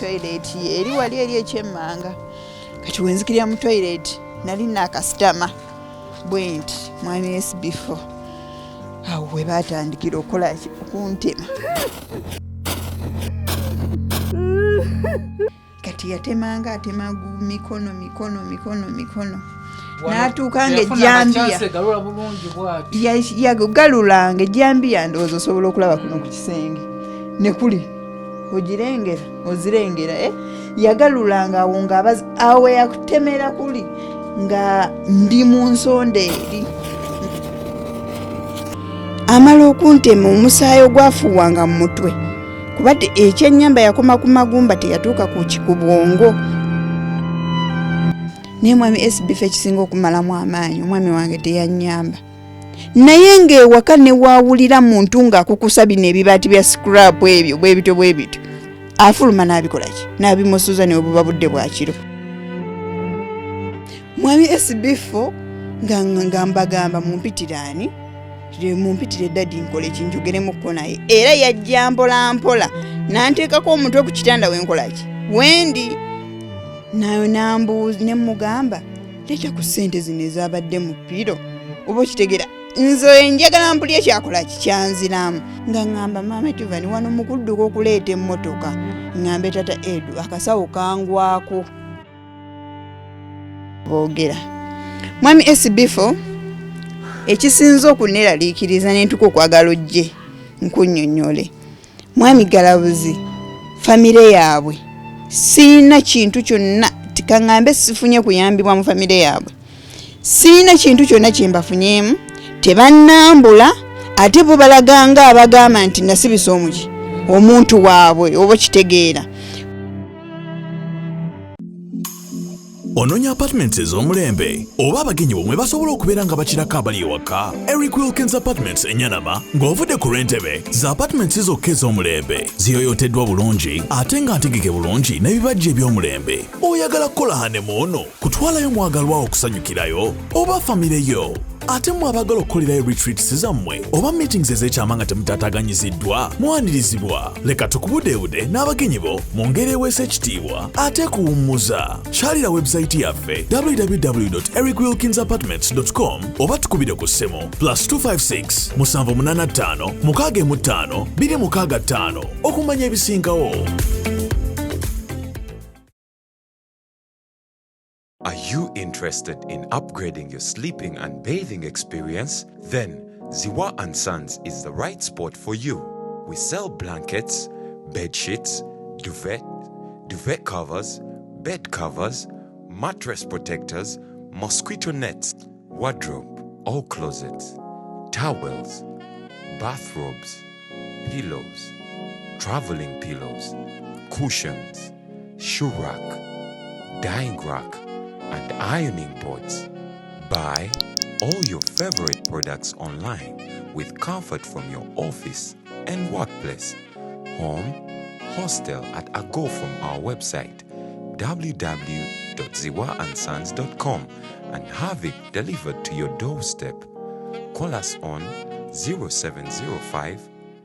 toilet eri wali eri ekyemmanga kati wenzikirira mu toilet nali nakasitama bwenti mwami SB4 awo we batandikira okukola okuntema kati yatemanga atemagu mikono natuuka ng'ejjambiya yagalulanga ejjambiya ndowooza osobola okulaba kuno ku kisenge ne kuli ozirengera yagalulanga awo ng'abazi awo yakutemera kuli nga ndi mu nsonda eri amala okuntema omusaayi ogwafuuwanga mu mutwe kubadde ekyennyamba yakoma ku magumba teyatuuka ku bwongo naye mwami SB4 ekisinga okumalamu amaanyi omwami wange teyannyamba naye ng'ewaka ne waawulira muntu ng'akukusa bino ebibaati bya scrap ebyo bwe bityo afuluma n'abikola ki n'abimusuza ne obuba budde bwa kiro mwami SB4 nga mbagamba mumpitire dadi nkole kinjogeremukko naye era yajja mpola nanteekako omutwe ku kitanda wenkola ki wendi nayo nambuuza ne mugamba leeta ku ssente zino ezabadde mu piro oba okitegeera nze njagala mpulya kyakola ki kyanziramu nga ŋŋamba maama Tivani wano mu kudduka okuleeta emmotoka ŋŋambe tata Edu akasawo kangwako boogera mwami SB4 ekisinza okuneraliikiriza n'entuka okwagala ojje nkunnyonnyole mwami Galabuzi famire yaabwe siina kintu kyonna tikaŋŋambe sifunye kuyambibwa mu famire yaabwe siina kintu kyonna kye mbafunyeemu tebannambula ate bo balaganga abagamba nti nasibisa omuntu waabwe oba kitegeera Ononya apartments ez'omulembe oba abagenyi bomwe basobola okubeera nga bakirako abali ewaka. Eric Wilkins Apartments enyanama ng'ovudde ku Rentebe za apartments zokka ez'omulembe ziyoyoteddwa bulungi ate nga ntegeke bulungi n'ebibajje eby'omulembe. Oyagala kukola hanemuuno kutwalayo mwagalwa okusanyukirayo oba famire yo ate mwabagala okukolerayo retreats zammwe oba meetings ez'ekyama nga temutaataganyiziddwa mwanirizibwa leka tukubudeebude n'abagenyi bo mu ngeri eweesa ekitiibwa ate kuwummuza kyalira website yaffe www.ericwilkinsapartments.com oba tukubire ku ssimu +256 785 615 265 okumanya ebisingawo. Are you interested in upgrading your sleeping and bathing experience? Then Ziwa & Sons is the right spot for you. We sell blankets, bed sheets, duvet covers, bed covers, mattress protectors, mosquito nets, wardrobe, all closets, towels, bathrobes, pillows, traveling pillows, cushions, shoe rack, dyeing rack, and ironing boards. Buy all your favorite products online with comfort from your office and workplace, home, hostel at a go from our website www.ziwaansons.com and have it delivered to your doorstep. Call us on 0705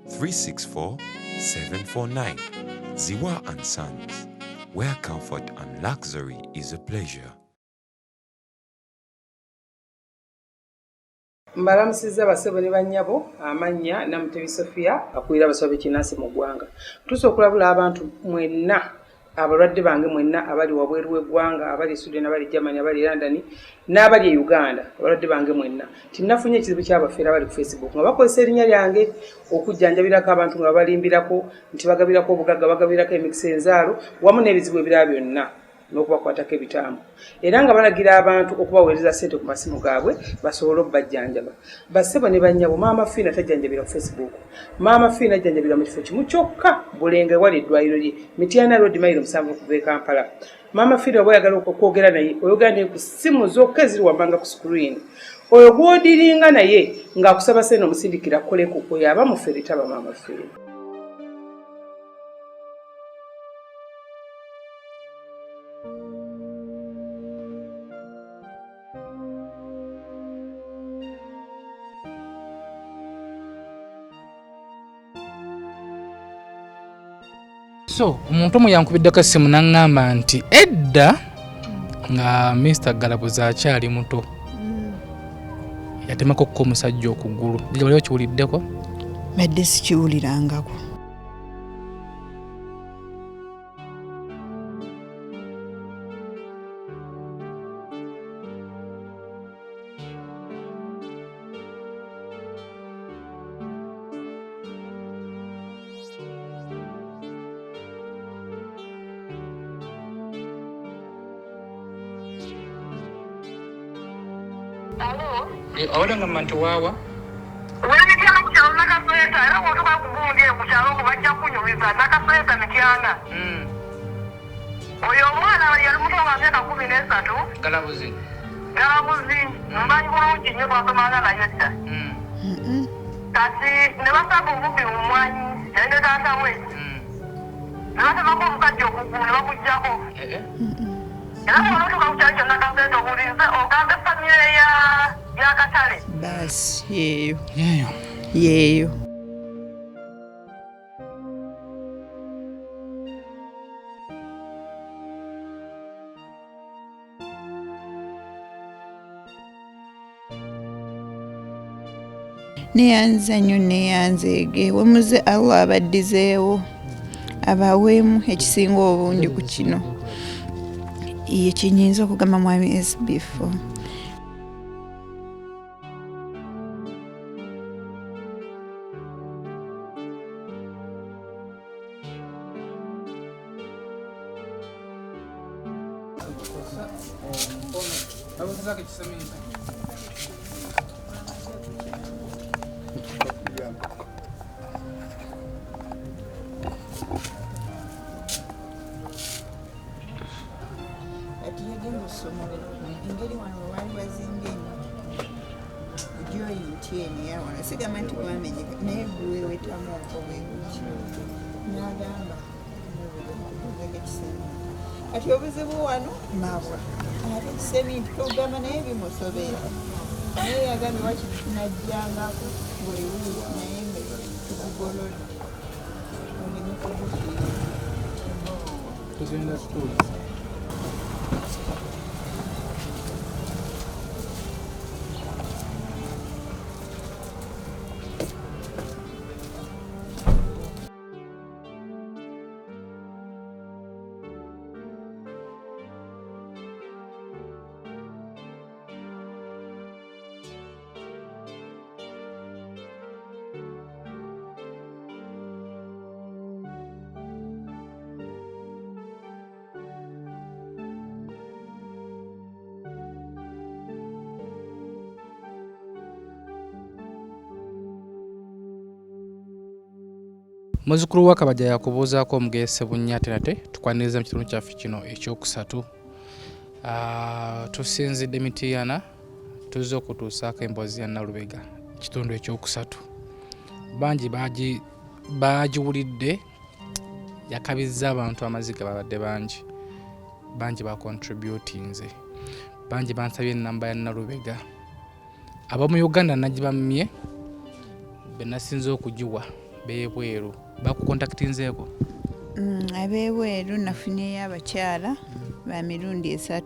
364 749. Ziwa & Sons, where comfort and luxury is a pleasure. Mbalamusiza basebo ne bannyabo amannya Namutebi Sofia akulira abasawo b'ekinnansi mu ggwanga. Tusobola okulabula abantu mwenna abalwadde bange mwenna abali wabweru w'eggwanga abali Sweden abali Germany abali London n'abali Uganda abalwadde bange mwenna tinnafunye ekizibu ky'abafeera abali ku Facebook nga bakozesa erinnya lyange okujjanjabirako abantu nga balimbirako nti bagabirako obugagga bagabirako emikisa enzaalo wamu n'ebizibu ebirala byonna n'okubakwatako ebitambo era nga balagira abantu okubaweereza ssente ku masimu gaabwe basobole okubajjanjaba. Bassebo ne bannyabo maama Fiina tajjanjabira ku Facebook, maama Fiina ajjanjabira mu kifo kimu kyokka Bulenga ewali eddwaliro lye Mityana Road mayiro 7 okuva e Kampala. Maama Fiina oba oyagala okwogera naye oyogera naye ku ssimu zokka eziri wabbanga ku screen oyo gw'odiringa naye ng'akusaba ssente omusindikira kukoleko oyo aba mufere taba maama Fiina. So omuntu omu yankubiddeko essimu n'aŋŋamba nti edda nga Mr. Galabuzi akyali muto yatemako ko omusajja okugulu. Jjajja wali okiwuliddeko? Badde sikiwulirangako. Awala nga mantu wawa Wengine kuchalo nakasweta era wotoka kubunge kuchalo kubajja kunyumiza nakasweta mikyanga. Oyo omwana yali muto wa myaka 13. Galabuzi mbanyi bulungi nnyo twasomanga naye dda. Kati ne basaba obubi omwanyi yali ne taata we. Ne basabako omukajja okugulu ne bakuggyako. Era bw'onotuka ku kyalo kyonna kasweta obulinze ogambe famire ya Katale. Basi yeeyo. Neyanza nnyo neyanzeege wemuze Allah abaddizeewo abaweemu ekisinga obungi ku kino. Ye kinyinza okugamba mwami SB4. Ati obuzibu wano mabwa seminti tugamba naye bimusobera naye yagambye wakinajjangako buli wiiki naye nga tugugolole olime kugufiira. Muzzukulu wa Kabajja yakubuuzaako omugese bunnyate nate tukwaniriza mu kitundu kyaffe kino ekyokusatu. Tusinzidde Mityana tuzze okutuusaako emboozi ya Nalubega ekitundu ekyokusatu. Bangi bagiwulidde yakabizza abantu amaziga babadde bangi bacontributinze bangi bansabye ennamba ya Nalubega ab'omu Uganda nagibamye be nasinze okugiwa beebweru bakukontaktinzeeko. Abeebweru nafunyeyo abakyala ba mirundi 3.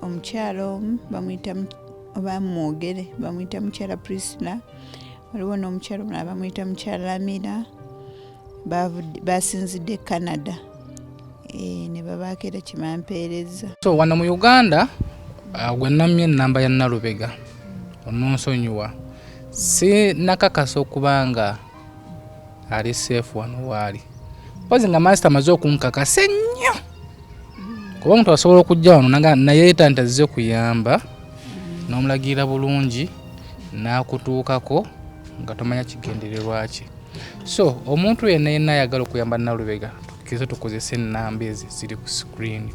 Omukyala omu bamuyita oba mwogere bamuyita mukyala Priscilla, waliwo n'omukyala omulala bamuyita mukyala Amira, basinzidde Canada ne babaako era kimampeereza. So wano mu Uganda gwe namye ennamba ya Nalubega ononsonyiwa si nakakasa okubanga ali safe wano waali pozi nga master amaze okunkakasa nnyo kuba omuntu asobola okujja wano nayeeta nti azze kuyamba n'omulagira bulungi n'akutuukako nga tomanya kigendererwa ki. So omuntu yenna ayagala okuyamba Nalubega tukize tukozese ennamba ezi ziri ku screen.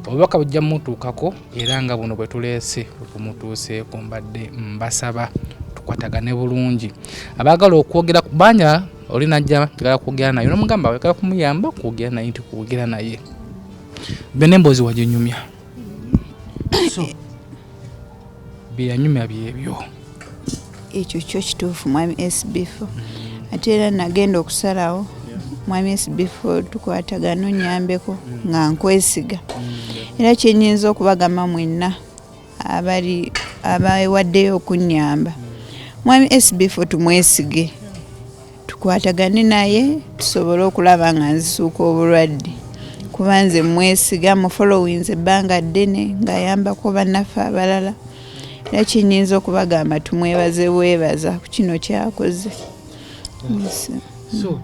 Obubaka bujja mutuukako era nga buno bwe tuleese okumutuuseeko mbadde mbasaba tukwatagane bulungi. Abaagala okwogera ku banja oli najja njagala kwogera naye n'omugamba wekala kumuyamba kwogera naye nti kwogera naye benemboozi waginyumya. So byanyumya byebyo ekyo kyo kituufu mwami SB4. Ate era nagenda okusalawo mwami SB4 tukwatagano nyambeko nga nkwesiga era kyenyinza okubagamba mwenna abawaddeyo okunyamba mwami SB4 tumwesige tukwatagane naye tusobole okulaba nga nzisuuka obulwadde kuba nze mwesiga mu followings ebbanga ddene ng'ayambako bannaffe abalala era kyenyinza okubagamba tumwebaze bwebaza ku kino kyakoze. So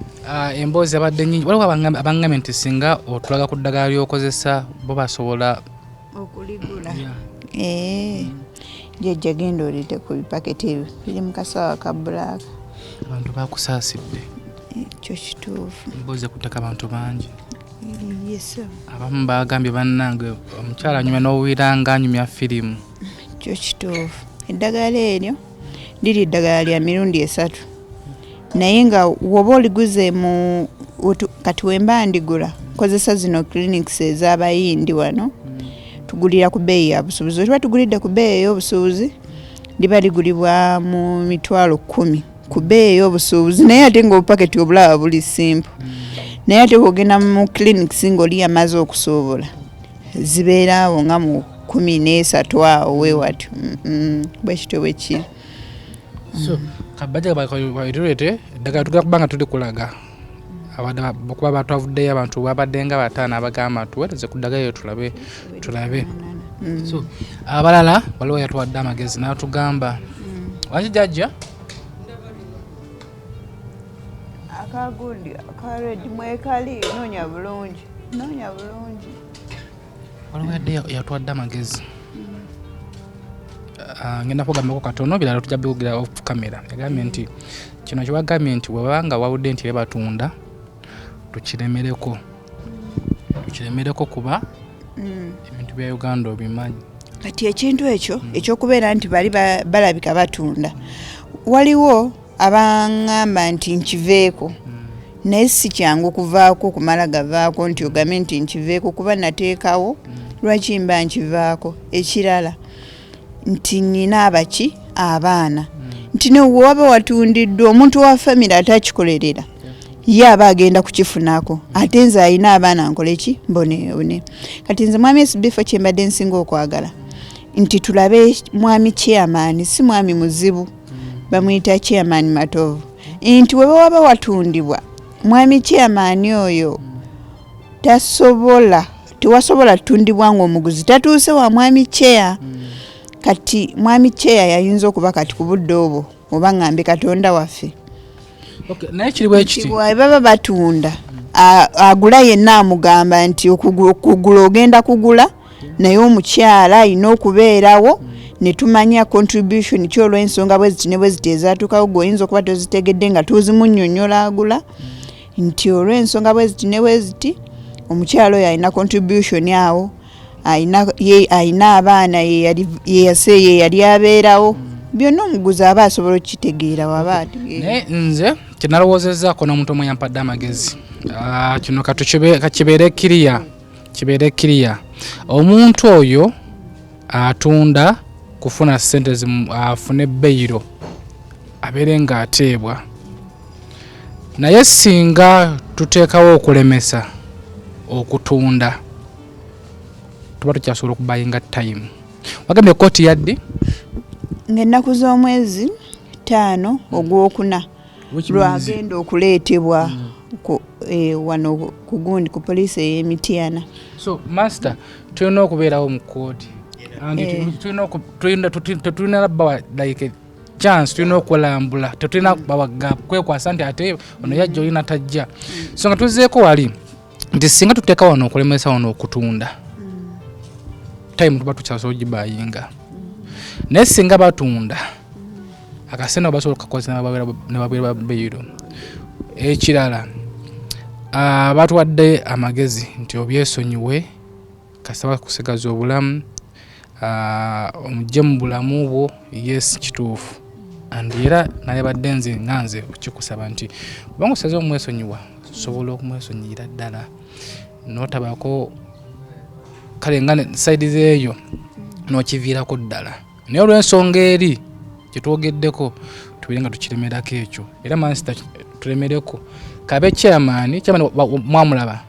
emboozi abadde nnyingi waliwo abangambye nti singa otulaga ku ddagala ly'okozesa bo basobola okuligula. Jjajja genda olite ku bipaketi ebyo biri mu kasawa ka bbulaaka. Abantu bakusaasidde. Ekyo kituufu. Emboozi ekuttako abantu bangi. Yes. Abamu bagambye bannange omukyala anyumya n'obuwira nga anyumya firimu. Ekyo kituufu. Eddagala eryo liri eddagala lya mirundi 3. Naye nga woba oliguze mu kati wemba ndigula kozesa zino clinics ez'abayindi wano tugulira ku bbeeyi ya busuubuzi. Bwe tuba tugulidde ku bbeeyi ey'obusuubuzi liba ligulibwa mu mitwalo 10 ku bbeeyi ey'obusuubuzi naye ate ng'obupaketi obulaba buli simple. Naye ate bw'ogenda mu clinics ng'oli yamaze okusuubula zibeera awo nga mu 13 awo weewatyo. Bwe kityo bwe kiri. So kabajja bayiturete eddagala tugenda kubanga tuli kulaga okuba batwavuddeyo abantu babadde nga 5 abagamba tuweereze ku ddagala eyo tulabe. So abalala waliwo yatuwadde amagezi n'atugamba waki jjajja akagundi akaredi mwekali noonya bulungi waliwo yatuwadde amagezi. Ngenda kugambako katono birala tujja bikugira off camera. Yagambye nti kino kiwagambye nti webanga wawudde nti bebatunda tukiremereko kuba ebintu bya Uganda obimanyi. Kati ekintu ekyo ekyokubeera nti bali balabika batunda waliwo abangamba nti nkiveeko naye si kyangu kuvaako kumala gavaako nti ogambe nti nkiveeko kuba nateekawo lwaki mba nkivaako. Ekirala nti nina abaki abaana nti newaba watundiddwa omuntu wa famire atakikolerera ye aba agenda kukifunako ate nze alina abaana nkoleki mbone. Kati nze mwami SB4 kyembadde nsinga okwagala nti tulabe mwami chairman si mwami muzibu bamuyita chairman Matovu nti weba waba watundibwa mwami chairman oyo tewasobola tutundibwa ng'omuguzi tatuuse wa mwami chair. Kati mwami chair yayinza okuba kati ku budde obwo oba ngambe Katonda waffe. Naye kiriwo ekiti baba batunda agula yenna amugamba nti okugula ogenda kugula naye omukyala alina okubeerawo ne tumanya contribution ky'olw'ensonga bwe ziti ne bwe ziti ezaatuukawo gweoyinza okuba tozitegedde nga tuzimunnyonnyola agula nti olw'ensonga bwe ziti ne bwe ziti omukyala oyo alina contribution awo alina abaana ye yali abeerawo byonna omuguzi aba asobola okukitegeera waba naye nze kyenalowoozezaako n'omuntu omwe yampadde amagezi kino kakibeere kiriya omuntu oyo atunda kufuna ssente afune beyiro abeere ng'ateebwa naye singa tuteekawo okulemesa okutunda tuba tukyasobola okubayinga time. Wagambye kooti yaddi ng'ennaku z'omwezi 5 ogwokuna lwagenda okuleetebwa wano ku gundi ku poliisi ey'Emityana. So master tulina okubeerawo mu kooti tetulina bawa like chance tulina okulambula tetulina kwekwasa nti ate ono yajja olina tajja so nga tuzzeeko wali nti singa tuteeka wano okulemesa wano okutunda time tuba tukyasobola ogibayinga naye singa batunda akasente basobola okukakozesa ne babeera beyiro. Ekirala batuwadde amagezi nti obyesonyiwe kasaba kusigaza obulamu omujje mu bulamu bwo yes kituufu andi era naye badde nze nganze okikusaba nti obanga osaze omwesonyiwa sobola okumwesonyiyira ddala notabaako kale nga side zeeyo n'okiviirako ddala naye olw'ensonga eri kyetwogeddeko tubeere nga tukiremerako ekyo era mansita tulemereko kabe chairman mwamulaba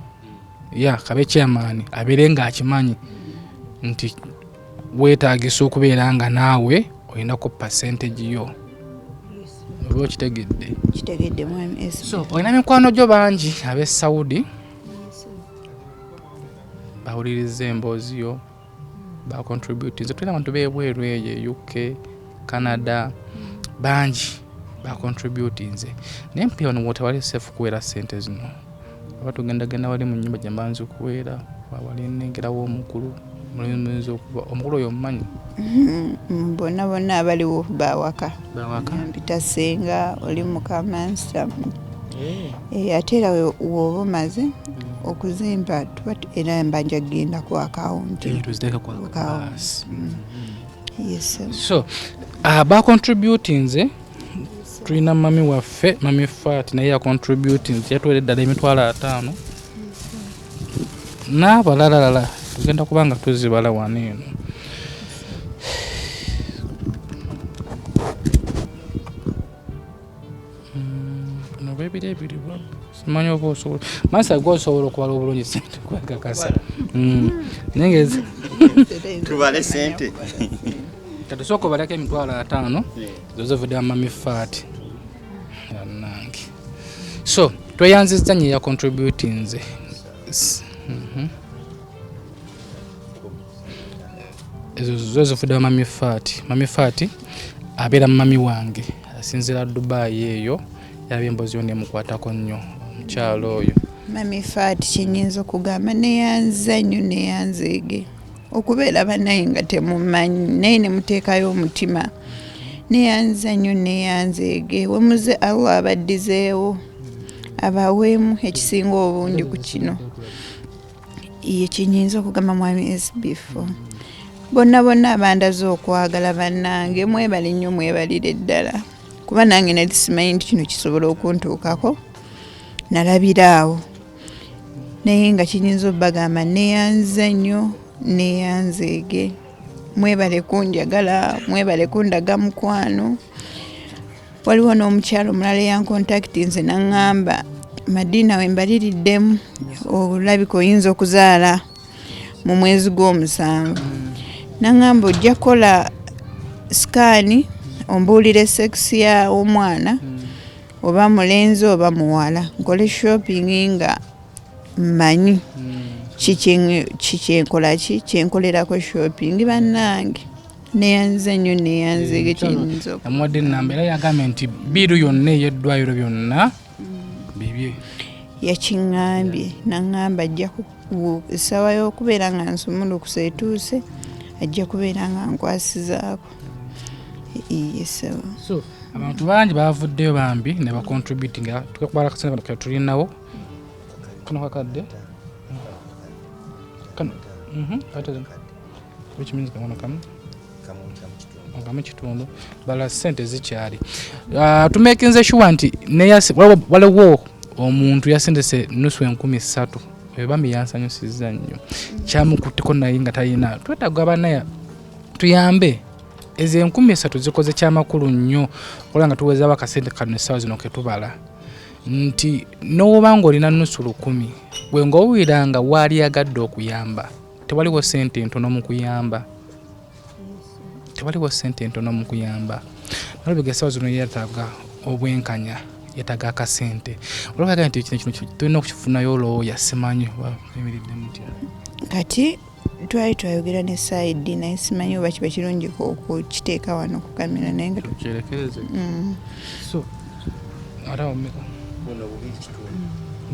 kabe chairman aberenga akimanyi nti weetaagisa okubeera nga naawe olina ku percentage yo oba kitegedde mwami so olina mikwano gyo bangi ab'e Saudi bawuliriza emboozi yo bacontribute tulina abantu b'ebweru eyo UK Canada bangi bacontribute nze naye mpya wano wotewali safe kuweera ssente zino aba tugendagenda wali mu nnyumba gye mbanzi okuweera wali nnengerawo omukulu omukulu oyo omumanyi bonna abaliwo bawaka mpita senga oli mukamansa ate era woba omaze okuzimba era mbanja genda ku akawunti so bacontributinze tulina mami waffe mami fat naye yacontributinze yatwere eddala $5,000 n'abalalala tugenda kubanga tuzibala wano eno nobebiri ebiri simanyi oba osobola masa gwosobola okubala obulungi sente kwegakasa nengezi tubale sente katusooka obalako $5,000 zozovudde mami fat nange so tweyanzizza nye yacontributinze ezo zozovudde mami fat abeera mami wange asinzira Dubai eyo yalaba emboozi yonna emukwatako nnyo omukyalo oyo mami fat kinyinza okugamba neyanza nnyo neyanzeege okubeera bannaye nga temumanyi naye ne muteekayo omutima neyanza nnyo neyanzeege wemuze Allah abaddizeewo abaweemu ekisinga obungi ku kino ye kinyinza okugamba mwami SB4 bonna abandaze okwagala bannange mwebali nnyo mwebalire ddala kuba nange nali simanyi nti kino kisobola okuntuukako nalabiraawo naye nga kinyinza obbagamba neyanza nnyo neyanzeege mwebale kunjagala mwebale kundaga mukwano waliwo n'omukyalo omulala yankontakiti nze naŋŋamba Madinah wembaliriddemu olabika oyinza okuzaala mu mwezi gw'omusanvu naŋŋamba ojja kukola sikaani ombuulire sekisi ya omwana oba mulenzi oba muwala nkole shopping nga mmanyi kyenkolerako shopping bannange neyanze nnyo neyanzege kiyinza amuwadde ennamba era yagambye nti biiru yonna ey'eddwaliro byonna bibye yakiŋŋambye naŋŋamba ajja essaawa y'okubeera nga nsumulukusa etuuse ajja kubeera nga nkwasizaako so abantu bangi bavuddeyo bambi ne bacontributing tukakubala kasente tulinawo kano kakadde which means kamu kitundu bala sente zikyali tumekinze sure nti waliwo omuntu yasendese nusu 13,000 ebambi yansanyusiza nnyo kyamukutteko naye nga talina twetaaga abanaye tuyambe ezo 13,000 zikoze kyamakulu nnyo okola nga tuweza bakasente kano essaawa zino ketubala nti n'oba ng'olina nusu 10,000 gwe ng'owulira waali yagadde okuyamba tewaliwo sente ntono mu kuyamba nalabega essaawa zino yeetaaga obwenkanya yeetaaga akasente olwagaga nti kino tulina okukifunayo looya simanyi emiridde mutya kati twali twayogera ne saidi naye simanyi oba kiba kirungi okukiteeka wano ku kamera naye nga tukyerekereze so ate omeka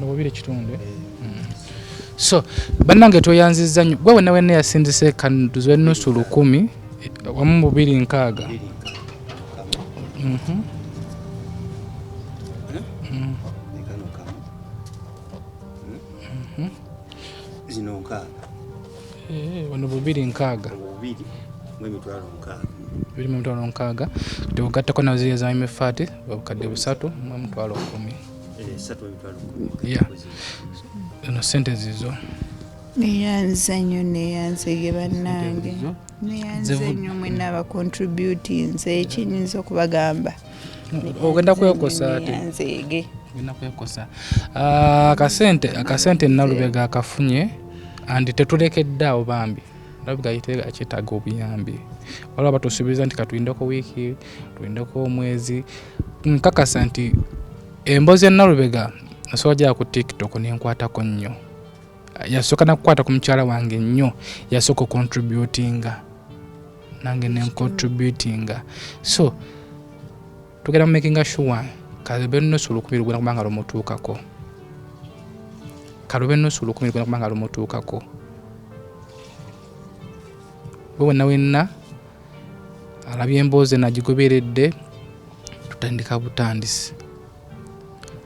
bubiri kitundu so bannange tweyanzizza nnyo gwe wenna wenna yasindise kanduzo ennusu 10,000 wamu 260 zino nkaaga wano 260 emitwalo 6 tebugatteko nazo ziriya za mifati babukadde 3 mu emitwalo 10 eno sente zizo neyanza nnyo neyanzege bannange neyanze nnyo mwenna abacontributinze ekinyinza okubagamba ogenda kwekosa ate nzeege ogenda kwekosa akasente Nalubega akafunye andi tetulekedde awo bambi Nalubega kyetaaga obuyambi waliwo batusuubiza nti katuyindeko wiiki tuyindeko omwezi nkakasa nti emboozi ya Nalubega nasobola gya ku TikTok nenkwatako nnyo yasooka nakukwata ku mukyala wange nnyo yasooka contributinga nange nencontributinga so tugenda mu making sure kalube nusu 10 lugenda kubanga lumutuukako kalube nusu 10 lugenda kubanga lumutuukako bwe wenna alabye emboozi nagigoberedde tutandika butandisi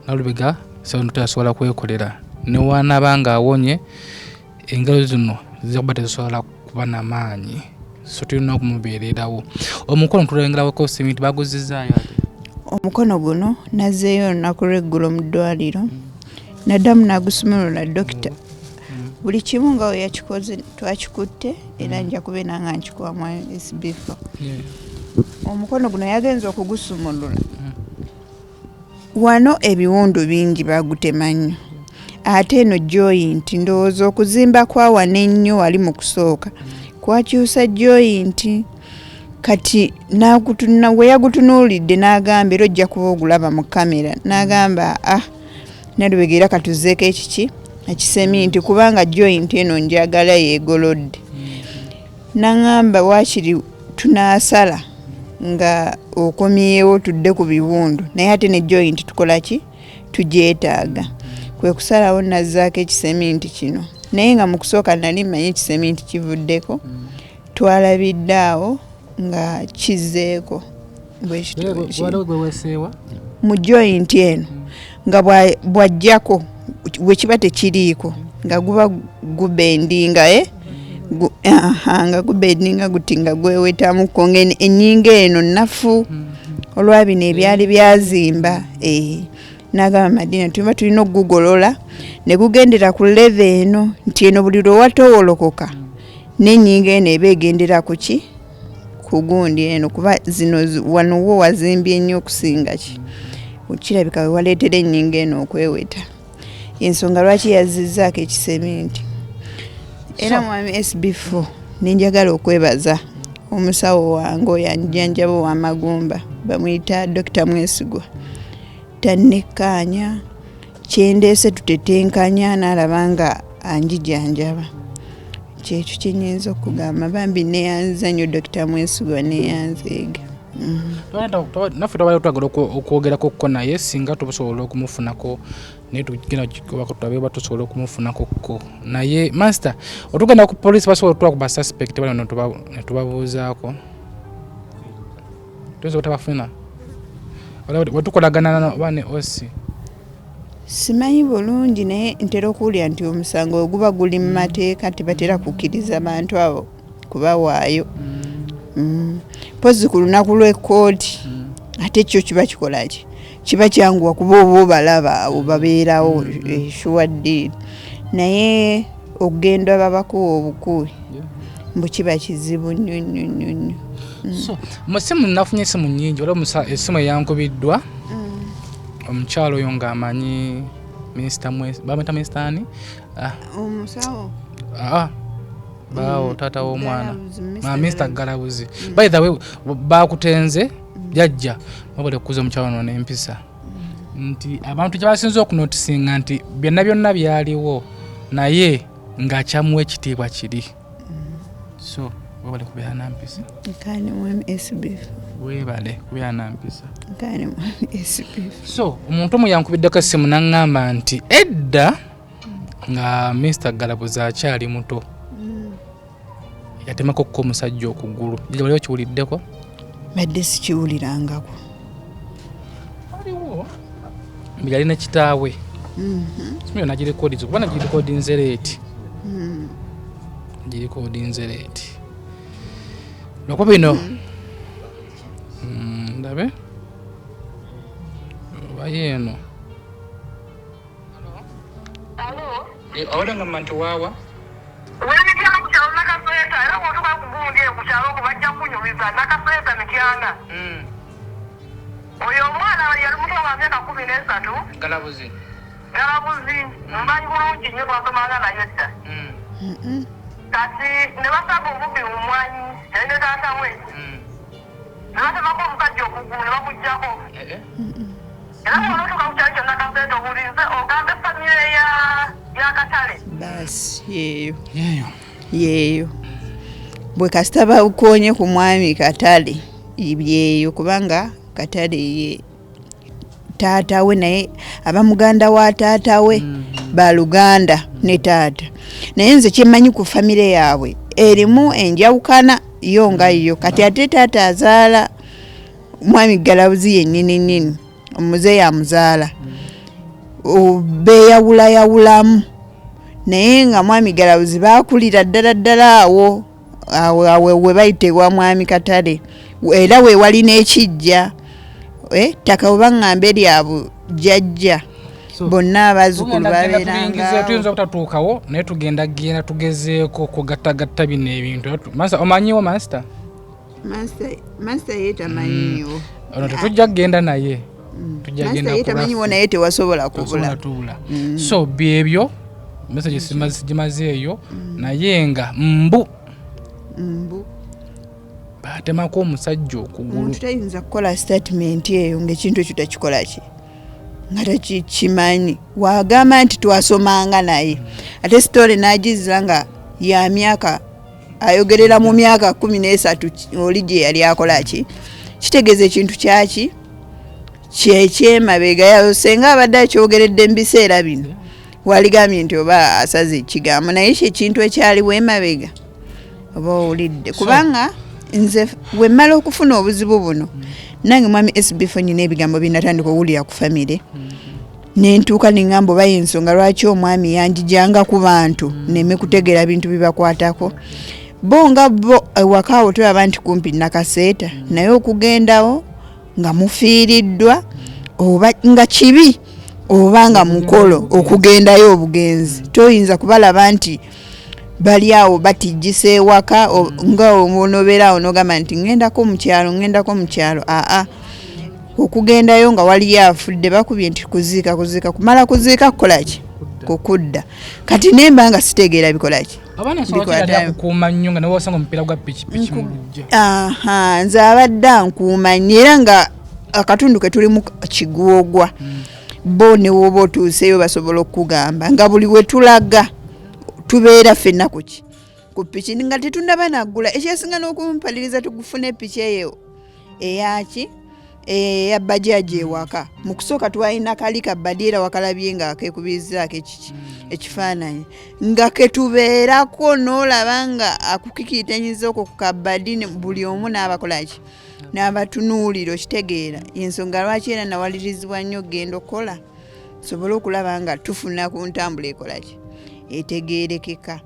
Nalubega sawa tutasobola kwekolera newanabanga awonye engalo zino ziba tezisobola kuba n'amaanyi so tulina okumubeererawo omukono tulengerawo simiti baguzizaayo omukono guno nazeeyo olunaku lw'eggulo mu ddwaliro naddamu nagusumulula dokita buli kimu nga we yakikoze twakikutte era nja kubeera nga nkikuwamu SB4 omukono guno yagenza okugusumulula wano ebiwundu bingi bagutema nnyo ate eno joint ndowooza okuzimba kwawa n'ennyo wali mu kusooka kwakyusa joint kati we yagutunuulidde n'agamba era ojja kuba ogulaba mu kamera n'agamba Nalubega era katuzeeko ekiki ekiseminti kubanga joint eno njagala yeegolodde n'agamba waakiri tunaasala nga okomyewo tudde ku biwundu naye ate ne joint tukola ki tugyetaaga kwe kusalawo nazzaako ekiseminti kino naye nga mu kusooka nali mmanyi ekiseminti kivuddeko twalabidde awo nga kizeeko mu joint eno nga bwajjako wekiba tekiriiko nga guba gubendinga nga gubendinga guti nga gwewetamuko ennyinga eno nafu olwabino ebyali byazimba n'agamba Madinah tuba tulina okugugolola ne gugendera ku leve eno nti eno buli lwe watowolokoka n'ennyinga eno eba egendera ku ki ku gundi eno kuba zino wano wo wazimbye nnyo okusinga ki kirabika we waleetera ennyinga eno okweweta ensonga lwaki yazizzaako ekiseminti era mwami SB4 nenjagala okwebaza omusawo wange oyo Obujanjabi w'amagumba bamuyita Dr. Mwesigwa tannekkaanya kyendeese tutetenkanya n'alaba nga anjijanjaba kyekyo kyenyinza okugamba bambi neyanza nnyo Dr. Mwesigwa neyanzeega naffe twabala twagala okwogerako ko naye singa tusobola okumufunako naye tugenda tulabe tusobola okumufunako ko naye master otugenda ku police basobola otwakuba suspect bali netubabuuzaako tusobola tabafuna wetukolagana bane osi simanyi bulungi naye ntera okuwulira nti omusango oguba guli mu mateeka tebatera kukkiriza bantu abo kubawaayo pozi ku lunaku lw'ekkooti ate kyo kiba kikolaki kiba kyanguwa kuba oba obalaba abo babeerawo sure deal naye okugenda babakuwa obukubi mbu kiba kizibu nnyo so musimu nafunye esimu nnyingi olwo esimu eyankubiddwa omukyalo oyo ng'amanyi minisita bamwita minisita ani omusawo bawo taata w'omwana minisita Galabuzi by the way bakutenze jajja babale kuza omukyalo ono n'empisa nti abantu kye basinze okunotisinga nti byonna byaliwo naye ng'akyamuwa ekitiibwa kiri so webale kubeera nampisa nkani mwami SB webale kubeera nampisa nkani mwami SB so omuntu omu yankubiddeko essimu n'aŋŋamba nti edda nga Mr. Galabuzi akyali muto yatemako ko omusajja okugulu waliwo kiwuliddeko badde sikiwulirangako waliwo yali ne kitaawe simuyo nagirekodinze kuba nagirekodinze leeti girekodinze leeti lwakuba bino ndabe obayeeno awulanga manti waawa wenikira kukyalo nakasweta era bwotuka kugundi kukyalo kubajja kunyumiza nakasweta mityana oyo omwana yali muto wa myaka 13 Galabuzi mmanyi bulungi nnyo twasomanga nayo dda kati ne basaba obubi mumwanyi yali ne taata we ne batemako omukajja okugulu ne bakuggyako era munotuka ku kyali kyonna kasente obulinze ogambe famire ya Katale basi yeeyo bwe kasita bawukoonye ku mwami Katale ibyeyo kubanga Katale ye taata we naye abamuganda wa taata we baluganda ne taata naye nze kyemanyi ku famire yaabwe erimu enjawukana yo nga yo kati ate taata azaala mwami Galabuzi yennyini omuzeeyi amuzaala beeyawulayawulamu naye nga mwami Galabuzi baakulira ddala awo we bayitewa mwami Katale era we wali n'ekijja ttaka oba ng'ambe lyabwe jjajja bonna abazzukulu babeeranga tuyinza okutatuukawo naye tugenda tugezeeko kugattagatta bino ebintu omanyiwo master ye tamanyiwo ono tetujja kugenda naye ye tamanyiwo naye tewasobola kubula so byebyo message gimazeeyo naye nga mbu batemako omusajja okugulu tutayinza kukola statement eyo ng'ekintu ekyo takikola ki nga takikimanyi wagamba nti twasomanga naye ate story n'agizza nga ya myaka ayogerera mu myaka 13 oli gye yali akola ki kitegeeza ekintu kyaki kyekyemabega yayo senga abadde akyogeredde mu biseera bino waligambye nti oba asaze ekigambo naye kyekintu ekyaliwo emabega oba owulidde kubanga nze we mmala okufuna obuzibu buno nange mwami SB4 nyina ebigambo binatandika owulira ku famire nentuuka nengamba oba y'ensonga lwaki omwami yanjijanga ku bantu neme kutegeera bintu bibakwatako bo nga bo ewaka awo tulaba nti kumpi nakaseeta naye okugendawo nga mufiiriddwa oba nga kibi oba nga mukolo okugendayo obugenzi toyinza kubalaba nti bali awo batijjisa ewaka nga onobeerawo nogamba nti ngendako mu kyalo okugendayo nga waliyo afudde bakubye nti kuziika kumala kuziika kukolaki kukudda kati nemba nga sitegeera bikolaki nze abadde ankuuma nnyo era nga akatundu ke tulimu kigwogwa bo ne woba otuuseyo basobola okugamba nga buli we tulaga tubeera ffenna kuki ku piki nga tetundaba naggula ekyesinga n'okumpaliriza tugufune piki eyo eyaki eya bajaji ewaka mu kusooka twalina kali kabadiira wakalabye nga akekubizaako ekifaananyi nga ketubeerako n'olaba nga akukikiitanyiza okwo ku kabadi buli omu n'abakolaki n'abatunuulira okitegeera ensonga lwaki era nawalirizibwa nnyo genda okukola sobole okulaba nga tufuna ku ntambula ekolaki etegeerekeka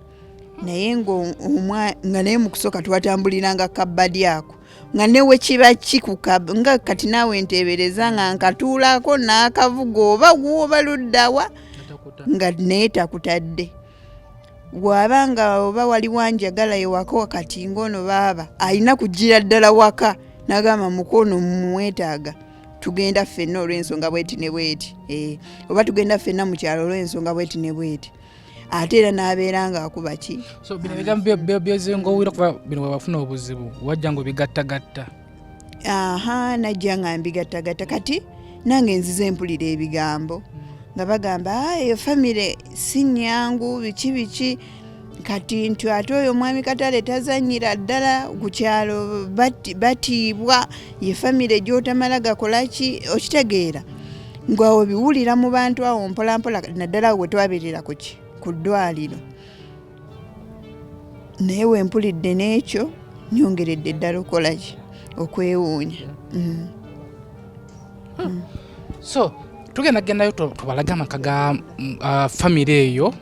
naye nga naye mu kusooka twatambuliranga kabadi ako nga newe kiba kikukaba nga kati naawe nteebereza nga nkatuulako n'akavuga oba gwoba luddawa nga naye takutadde bw'abanga oba wali wanjagala ewaka wakati ng'ono baaba alina kugira ddala waka n'agamba mukono mumwetaaga tugenda ffenna olw'ensonga bweti ne bweti oba tugenda ffenna mu kyalo olw'ensonga bweti ne bweti ate era n'abeera ng'akuba ki so bino ebigambo byezenga owira kuba bino webafuna obuzibu wajja ngo bigattagatta najja nga mbigattagatta kati nange nzize empulira ebigambo nga bagamba eyo famire si nnyangu biki kati nti ate oyo omwami Katale tazannyira ddala ku kyalo batiibwa ye famire gy'otamala gakolaki okitegeera ngwawo biwulira mu bantu awo mpolampola naddala we twabeerera kuki ku ddwaliro naye wempulidde n'ekyo nyongeredde ddala okolaki okwewuunya so tugendayo tubalaga amaka ga famire eyo